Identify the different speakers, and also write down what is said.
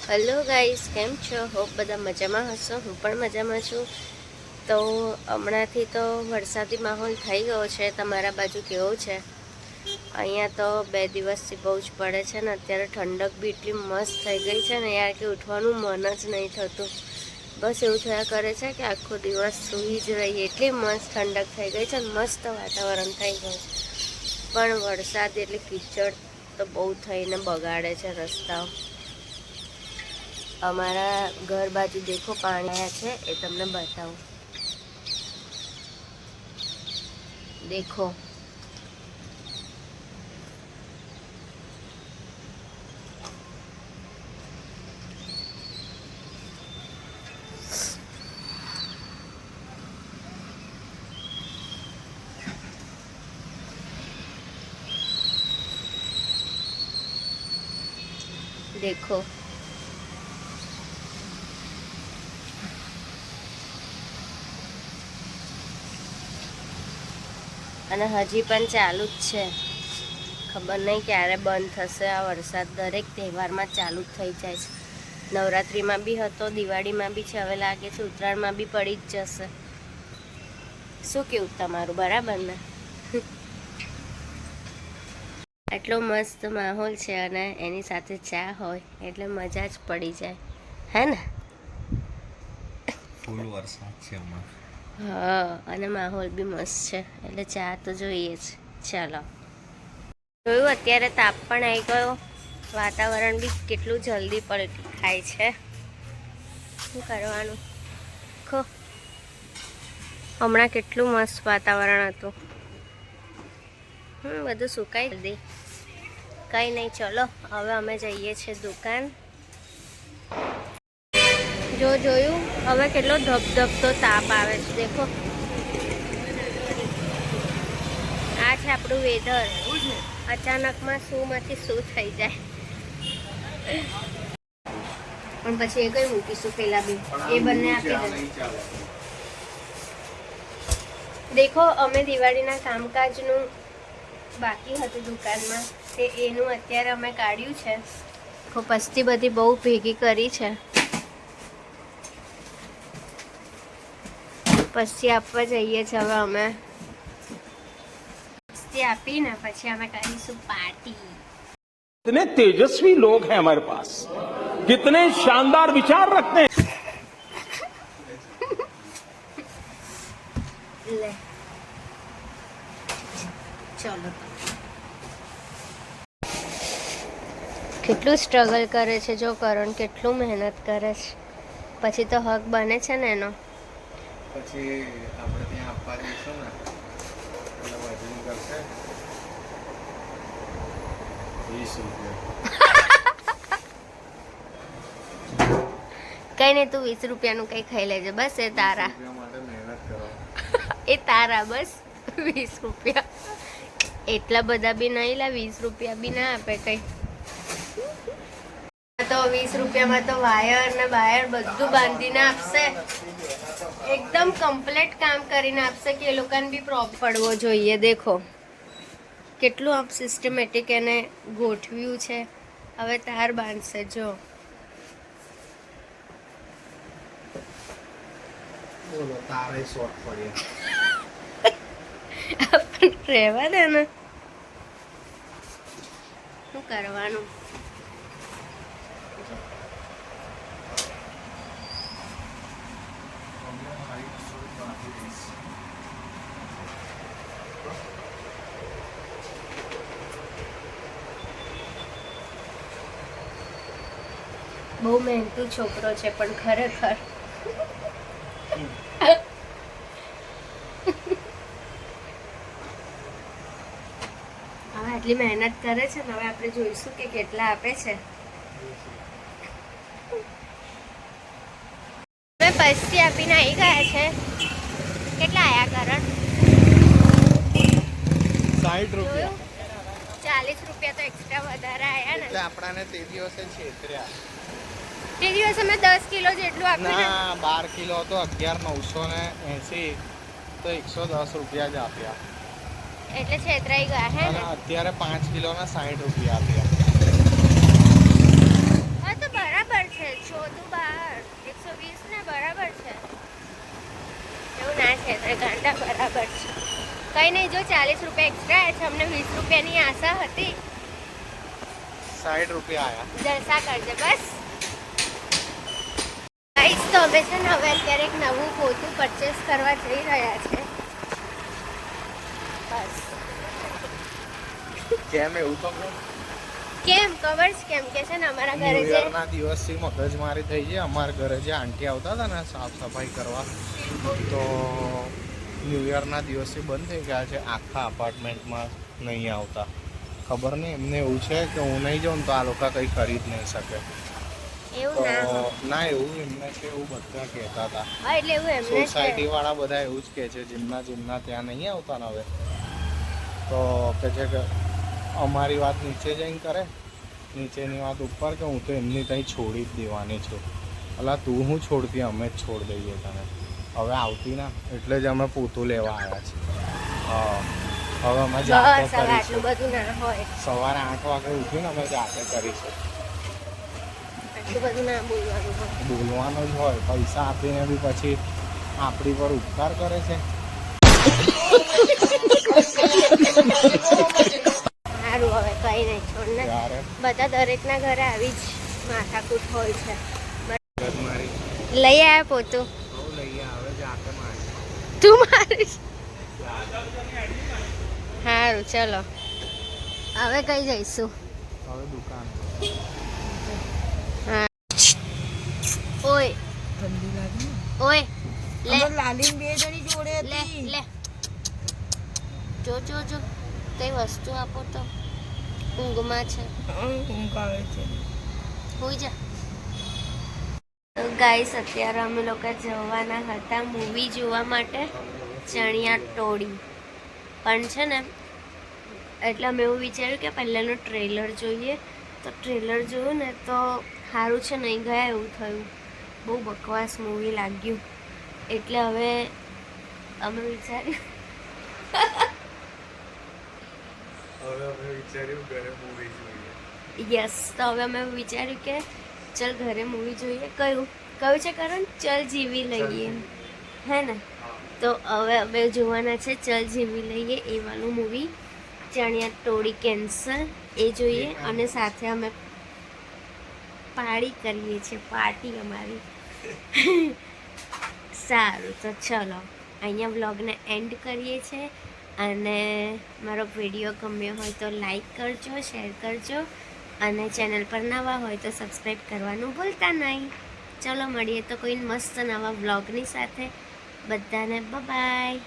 Speaker 1: Hello guys, કેમ છો? Hope બધા મજામાં હશો. હું પણ મજામાં છું. તો હમણાંથી તો વરસાદી માહોલ થઈ ગયો છે. તમારા બાજુ કેવો છે? અહીંયા તો 2 દિવસથી બહુ જ પડે છે ને અત્યારે ઠંડક બી એટલી મસ્ત થઈ ગઈ છે ને યાર કે ઉઠવાનું મન જ નહીં થતું. બસ એવું થયા કરે છે કે આખો દિવસ સૂઈ જ રહીએ. એટલી મસ્ત ઠંડક થઈ ગઈ છે ને મસ્ત વાતાવરણ થઈ ગયું. પણ વરસાદ એટલે કીચડ તો બહુ થઈને બગાડે છે રસ્તાઓ. અમારા ઘર બાજુ દેખો પાણી આવ્યા છે, એ તમને બતાવું. દેખો દેખો અને હજી પણ ચાલુ જ છે. ખબર નહીં ક્યારે બંધ થશે. આ વરસાદ દરેક તહેવારમાં ચાલુ જ થઈ જાય છે. નવરાત્રિમાં બી હતો, દિવાળીમાં બી છે, હવે લાગે છે ઉત્તરાયણમાં બી પડી જ જશે. શું કેવું તમારું? બરાબર ને? આટલો મસ્ત માહોલ છે અને એની સાથે ચા હોય એટલે મજા જ પડી જાય, હે ને?
Speaker 2: ફૂલ વરસાદ છે હમણાં.
Speaker 1: હા, અને માહોલ બી મસ્ત છે એટલે ચા તો જોઈએ જ. ચાલો, જોયું અત્યારે તાપ પણ આવી ગયો. વાતાવરણ બી કેટલું જલ્દી થાય છે. શું કરવાનું? હમણાં કેટલું મસ્ત વાતાવરણ હતું. બધું સુકાઈ જલ્દી. કંઈ નહીં, ચલો હવે અમે જઈએ છીએ દુકાન. જોયું હવે કેટલો ધબધબતો તાપ આવે છે. દેખો, આ છે આપણું વેધર. અચાનકમાં શુંમાંથી શું થઈ જાય. પણ પછી એ કઈ મૂકીશું પેલા બી એ બંને આપી દે. દેખો, અમે દિવાળીના કામકાજનું બાકી હતું દુકાનમાં તે એનું અત્યારે અમે કાઢ્યું છે. પસ્તી બધી બહુ ભેગી કરી છે. પસ્તી આપવા જઈએ છીએ હવે અમે. પસ્તી આપીને પછી અમે કરીશું પાર્ટી.
Speaker 3: कितने तेजस्वी लोग हैं हमारे पास, कितने शानदार विचार रखते हैं.
Speaker 1: ले चलो, કેટલું સ્ટ્રગલ કરે છે જો કરણ, કેટલું મહેનત કરે છે. પછી તો હક બને છે ને એનો.
Speaker 2: પછી આપણે ત્યાં આપવા જઈશું ને એટલે વજન કરશે 20 રૂપિયા.
Speaker 1: કઈ નહીં, તું 20 રૂપિયાનું કઈ ખાઈ લેજે બસ. એ તારા
Speaker 2: માટે મહેનત કરો.
Speaker 1: એ તારા બસ 20 રૂપિયા. એટલા બધા બી નહીં લા, 20 રૂપિયા બી ના આપે કઈ. તો 20 રૂપિયામાં તો વાયર ને બાયર બધું બાંધીને આપશે. એકદમ કમ્પ્લીટ કામ કરીને આપશે કે એ લોકોને બી પ્રોબ્લેમ પડવો જોઈએ. દેખો કેટલું આમ સિસ્ટમેટિક એને ગોઠવ્યું છે. હવે તાર બાંધશે જો.
Speaker 2: બોલો, તારે શોર્ટ પડ્યા.
Speaker 1: રહેવા દે ને, શું કરવાનું. બહુ મહેનતુ છોકરો છે પણ ખરેખર. હવે આટલી મહેનત કરે છે ને હવે આપણે જોઈશું કે કેટલા આપે છે. અમે પસ્તી આપીને આવી ગયા છે. કેટલા આયા કરણ?
Speaker 2: 60 રૂપિયા.
Speaker 1: 40 રૂપિયા તો એક્સ્ટ્રા વધારે આયા ને.
Speaker 2: એટલે આપણાને તે દિવસે છેતર્યા.
Speaker 1: તે દિવસે અમે 10 કિલો જેટલું આપ્યું ને.
Speaker 2: ના, 12 કિલો હતો 11,980 તો 110 રૂપિયા જ આપ્યા.
Speaker 1: એટલે છેતરાઈ ગયા હે
Speaker 2: અને
Speaker 1: ને.
Speaker 2: અત્યારે 5 કિલોના 60 રૂપિયા આપ્યા.
Speaker 1: હા તો બરાબર છે. કઈ નહીં, જો 40 રૂપિયા એક્સ્ટ્રા છે, અમને 20 રૂપિયાની આશા હતી.
Speaker 2: 60 રૂપિયા આયા.
Speaker 1: જલસા કરજે બસ. ગાઈસ તો અમે છે ને હવે અત્યારે એક નવું પોતું પરચેસ કરવા જઈ રહ્યા છે. બસ
Speaker 2: કેમ એવું તો
Speaker 1: કેમ ખબર છે? કેમ કે છે ને અમારા ઘરે
Speaker 2: ન્યુ
Speaker 1: જે
Speaker 2: યરના દિવસથી મગજમારી થઈ છે. અમારા ઘરે જે આંટી આવતા હતા ને સાફ સફાઈ કરવા, તો ન્યુ યરના દિવસથી બંધ થઈ ગયા છે. આખા અપાર્ટમેન્ટમાં નહીં આવતા. ખબર નહીં એમને એવું છે કે હું નહીં જાઉં ને તો આ લોકો કંઈ કરી જ નહીં શકે.
Speaker 1: એવું ના હોય.
Speaker 2: તો ના એવું એમને છે, એવું બધા કહેતા હતા.
Speaker 1: હા એટલે એવું એમને
Speaker 2: સોસાયટી
Speaker 1: છે.
Speaker 2: વાળા બધા એવું જ કહે છે, જેમના ત્યાં નહીં આવતા ને હવે, તો કે છે કે અમારી વાત નીચે જઈને કરે, નીચેની વાત ઉપર, કે હું તો એમની ત્યાં છોડી જ દેવાની છું. અલા તું હું છોડતી, અમે જ છોડ દઈએ તને. હવે આવતી ના, એટલે જ અમે પોતું લેવા આવ્યા છીએ. હા, હવે અમે જાતે
Speaker 1: બસ હવે આટલું
Speaker 2: કરીશું.
Speaker 1: બધું ના હોય,
Speaker 2: સવારે 8 વાગે ઉઠીને અમે જાતે કરીશું.
Speaker 1: આટલું બધું ના બોલવાનું હોય.
Speaker 2: બોલવાનું જ હોય. પૈસા આપીને બી પછી આપણી પર ઉપકાર કરે છે.
Speaker 1: સારું હવે કઈ નહીં, છોડ ને.
Speaker 2: ત્યારે
Speaker 1: બધા દરેકના ઘરે આવી જ માથાકૂટ હોય છે.
Speaker 2: મારી
Speaker 1: લઈ આવ્યા પોતું.
Speaker 2: બહુ લઈએ આવે જાતે મારી.
Speaker 1: તું મારીશ. સારું ચલો હવે કઈ જઈશું?
Speaker 2: હવે દુકાન.
Speaker 1: હા ઓય ઓય લે
Speaker 4: લાલીન બે જણી જોડે
Speaker 1: લે
Speaker 4: હતી.
Speaker 1: લે જો કઈ વસ્તુ આપો તો. ઊંઘમાં છે,
Speaker 4: ઊંઘ આવે છે.
Speaker 1: હોઈ જા. ગાઈસ અત્યારે અમે લોકો જવાના હતા મૂવી જોવા માટે, ચણિયા ટોળી. પણ છે ને એટલે અમે એવું વિચાર્યું કે પહેલાંનું ટ્રેલર જોઈએ. તો ટ્રેલર જોયું ને તો સારું છે, નહીં ગયા એવું થયું. બહુ બકવાસ મૂવી લાગ્યું. એટલે હવે અમે વિચાર્યું
Speaker 2: ઘરે મૂવી જોઈએ.
Speaker 1: યસ, તો હવે અમે વિચાર્યું કે ચલ ઘરે મૂવી જોઈએ. કયું છે કરણ? ચલ જીવી લઈએ, હે ને? તો હવે અમે જોવાના છે ચલ જીવી લઈએ એ વાળું મૂવી. ચણિયા ટોળી કેન્સલ એ જોઈએ, અને સાથે અમે પાર્ટી કરીએ છીએ, પાર્ટી અમારી. સારું તો ચલો અહીંયા વ્લોગને એન્ડ કરીએ છીએ. અને મારો વિડીયો ગમ્યો હોય તો લાઈક કરજો, શેર કરજો, અને ચેનલ પર નવા હોય તો સબસ્ક્રાઈબ કરવાનું ભૂલતા નહીં. ચલો મળીએ તો કોઈ મસ્ત નવા વ્લોગની સાથે. બધાને બાય.